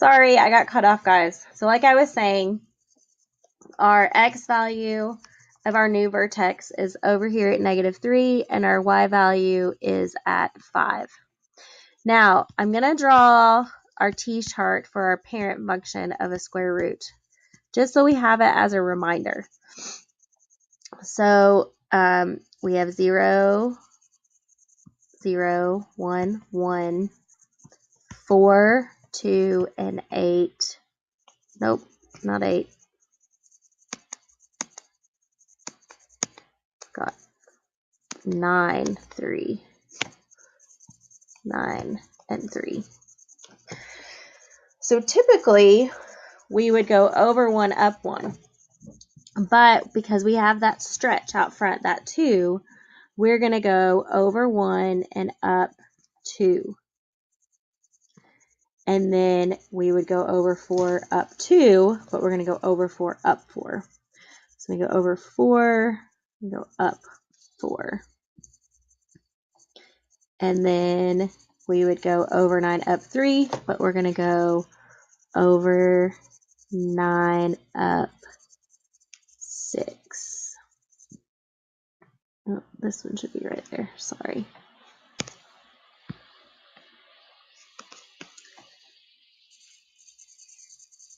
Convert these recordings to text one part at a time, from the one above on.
Sorry, I got cut off, guys. So like I was saying, our x value of our new vertex is over here at -3, and our y value is at 5. Now, I'm going to draw our t-chart for our parent function of a square root, just so we have it as a reminder. So we have 0, 0, 1, 1, 4, 2, and 8. Nope, not 8. Got 9, 3. 9 and 3. So typically we would go over 1, up 1. But because we have that stretch out front, that 2, we're going to go over 1 and up 2. And then we would go over 4, up 2, but we're going to go over 4, up 4. So we go over 4, and go up 4. And then we would go over 9, up 3, but we're going to go over 9, up 6. Oh, this one should be right there. Sorry.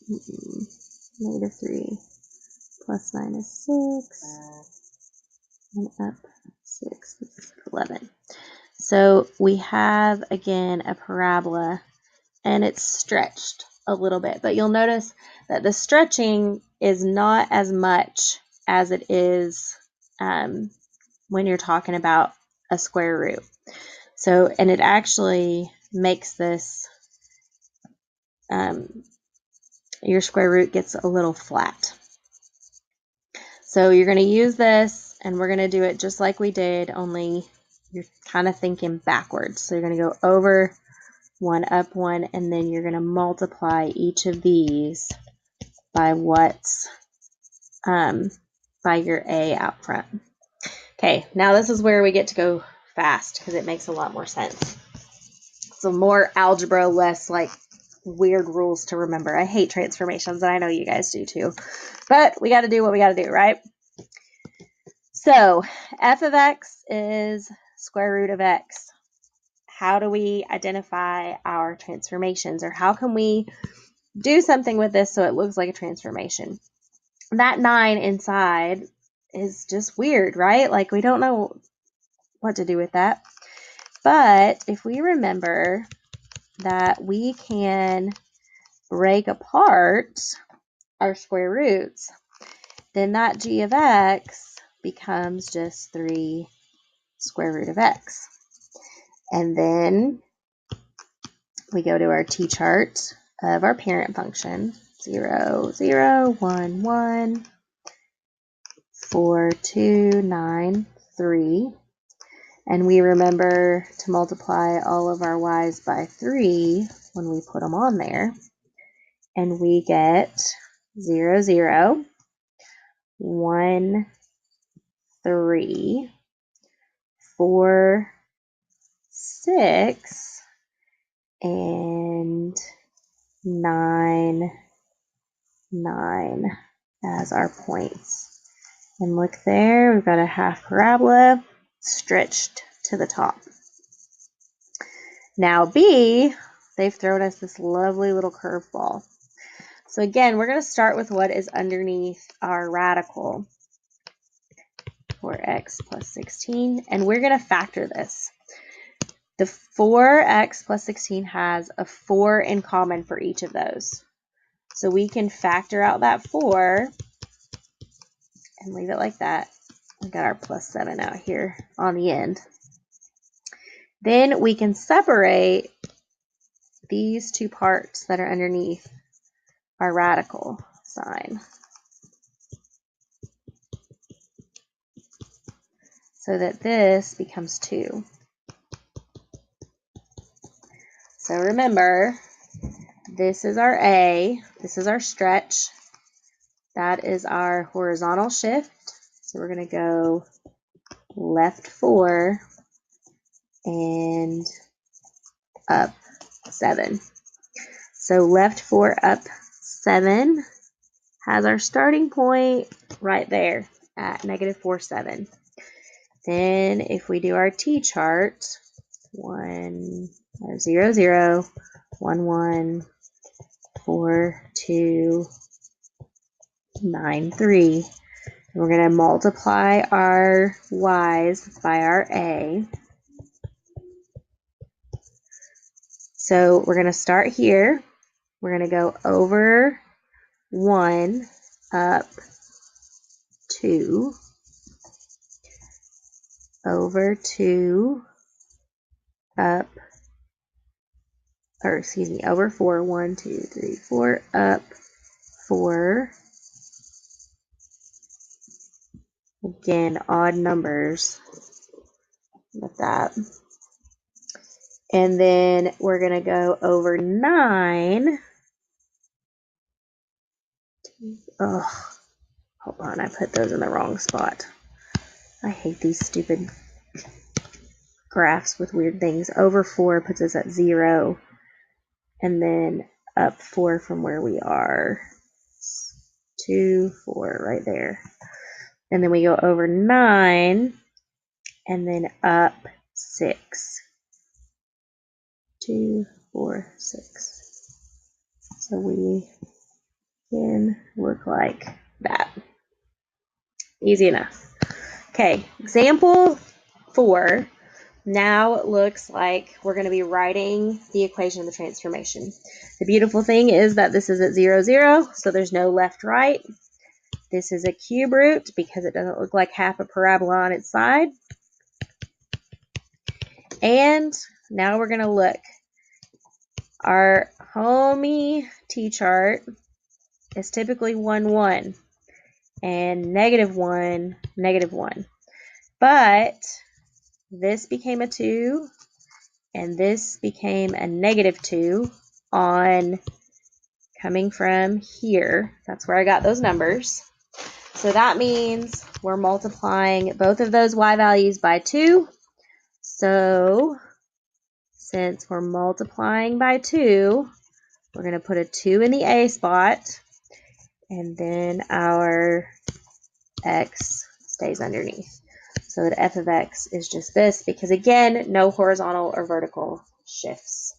-3 plus 9 is 6, and up 6 is 11. So we have, again, a parabola, and it's stretched a little bit. But you'll notice that the stretching is not as much as it is when you're talking about a square root. So, and it actually makes this, your square root gets a little flat. So you're going to use this, and we're going to do it just like we did, only you're kind of thinking backwards. So you're going to go over 1, up 1, and then you're going to multiply each of these by what's by your A out front. Okay, now this is where we get to go fast because it makes a lot more sense. So more algebra, less like weird rules to remember. I hate transformations, and I know you guys do too. But we got to do what we got to do, right? So f of x is square root of x. How do we identify our transformations, or how can we do something with this so it looks like a transformation? That 9 inside is just weird, right? Like we don't know what to do with that. But if we remember that we can break apart our square roots, then that g of x becomes just 3 square root of x. And then we go to our t-chart of our parent function, 0, 0, 1, 1, 4, 2, 9, 3. And we remember to multiply all of our y's by 3 when we put them on there. And we get 0, 0, 1, 3, 4, 6, and 9, 9 as our points. And look there, we've got a half parabola stretched to the top. Now B, they've thrown us this lovely little curveball. So again, we're going to start with what is underneath our radical for x plus 16, and we're going to factor this. The 4x plus 16 has a 4 in common for each of those. So we can factor out that 4 and leave it like that. We got our plus 7 out here on the end. Then we can separate these two parts that are underneath our radical sign, so that this becomes 2. So remember, this is our A, this is our stretch, that is our horizontal shift. So we're going to go left 4 and up 7. So left 4 up 7 has our starting point right there at -4, 7. Then if we do our t-chart, 1, 0, 0, 1, 1, 4, 2, 9, 3. We're going to multiply our y's by our a. So we're going to start here. We're going to go over 1, up 2, over 2, up, or excuse me, over 4, 1, 2, 3, 4, up 4. Again, odd numbers with that. And then we're going to go over 9. Oh, hold on, I put those in the wrong spot. I hate these stupid graphs with weird things. Over 4 puts us at 0. And then up 4 from where we are. 2, 4, right there. And then we go over 9. And then up 6. 2, 4, 6. So we can look like that. Easy enough. Okay, example 4 now looks like we're going to be writing the equation of the transformation. The beautiful thing is that this is at 0, 0, so there's no left, right. This is a cube root because it doesn't look like half a parabola on its side. And now we're going to look. Our homey t-chart is typically 1, 1 and -1, -1. But this became a 2 and this became a -2 on coming from here. That's where I got those numbers. So that means we're multiplying both of those y values by 2. So since we're multiplying by 2, we're going to put a 2 in the a spot, and then our x stays underneath. So that f of x is just this, because again, no horizontal or vertical shifts.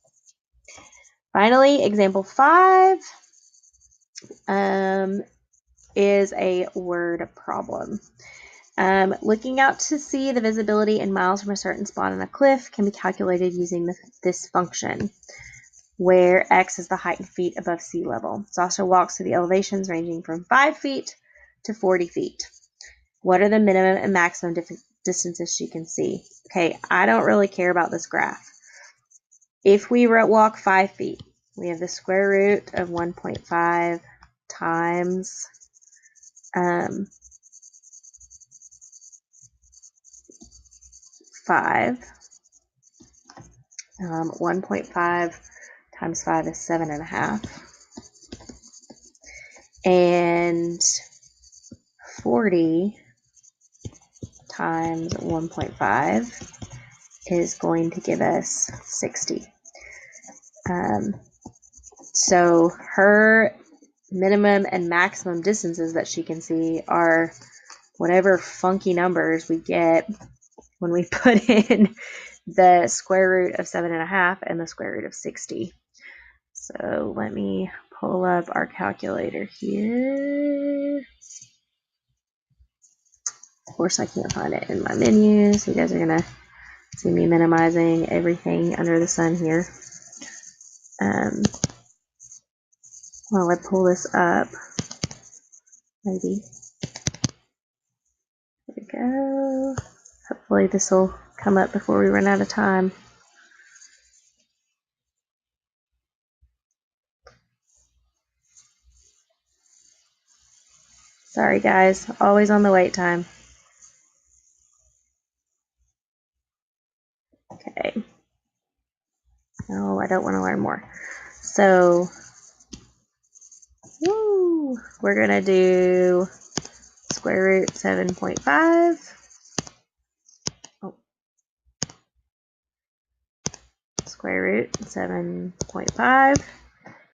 Finally, example 5 is a word problem. Looking out to sea, the visibility in miles from a certain spot on a cliff can be calculated using this function, where x is the height in feet above sea level. Sasha walks through the elevations ranging from 5 feet to 40 feet. What are the minimum and maximum distances she can see? Okay, I don't really care about this graph. If we walk 5 feet, we have the square root of 1.5 times 5. 1.5 times 5 is 7.5. And 40 times 1.5 is going to give us 60. So her minimum and maximum distances that she can see are whatever funky numbers we get when we put in the square root of 7.5 and the square root of 60. So let me pull up our calculator here. Of course, I can't find it in my menu, so you guys are going to see me minimizing everything under the sun here. While I pull this up, maybe. There we go. Hopefully this will come up before we run out of time. Sorry guys, always on the wait time. Okay. No, I don't want to learn more. So, we're going to do square root 7.5. Oh. Square root 7.5